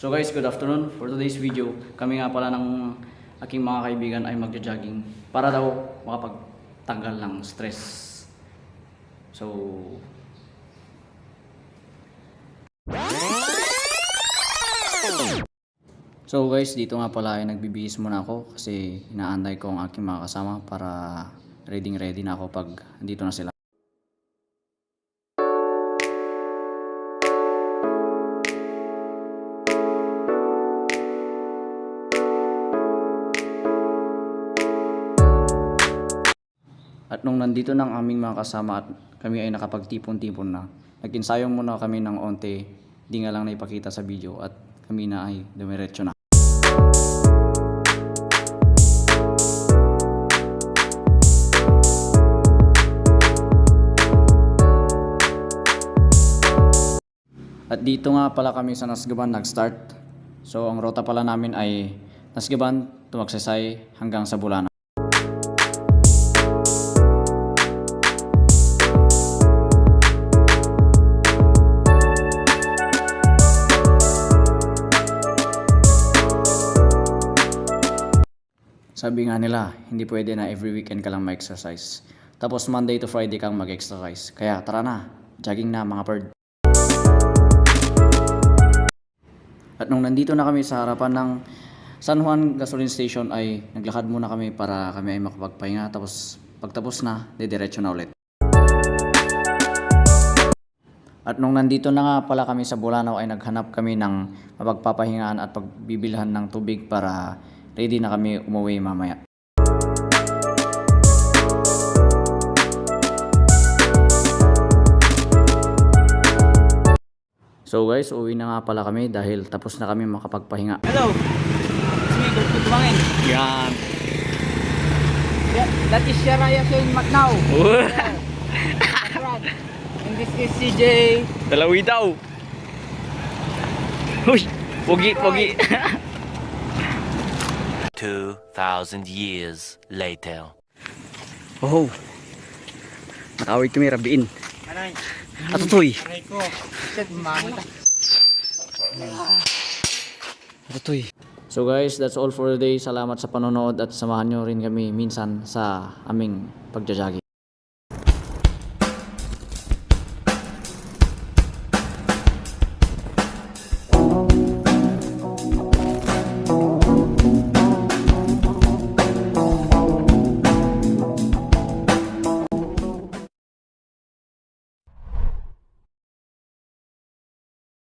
So guys, good afternoon. For today's video, kami nga pala ng aking mga kaibigan ay magja-jogging para daw makapagtanggal ng stress. So guys, dito nga pala ay nagbibihis muna ako kasi inaantay ko ang aking mga kasama para ready na ako pag dito na sila. At nung nandito ng aming mga kasama at kami ay nakapagtipon-tipon na, nag-ensayo muna kami ng onte, di nga lang naipakita sa video at kami na ay dumiretso na. At dito nga pala kami sa Nasgaban nag-start. So ang rota pala namin ay Nasgaban to Magsaysay hanggang sa Bulana. Sabi nga nila, hindi pwede na every weekend ka lang ma-exercise. Tapos Monday to Friday kang mag-exercise. Kaya tara na, jogging na mga bird. At nung nandito na kami sa harapan ng San Juan Gasoline Station ay naglakad muna kami para kami ay makapagpahinga. Tapos pagtapos na, didiretso na ulit. At nung nandito na nga pala kami sa Bulanaw ay naghanap kami ng mapagpapahingaan at pagbibilhan ng tubig para ready na kami umuwi mamaya. So guys, uwi na nga pala kami dahil tapos na kami makapagpahinga. Hello! It's me, Kurt Tumangin. Yan! That is Sharaya Shane Macnau. And this is CJ. Dalawi daw! Uy! Pogi! 2,000 years later. Oh! Nakawit kami rabiin. Anay? Atutoy! Aray ko. Shit, mamita. Atutoy! So guys, that's all for today. Salamat sa panonood at samahan nyo rin kami minsan sa aming pagja-jogging.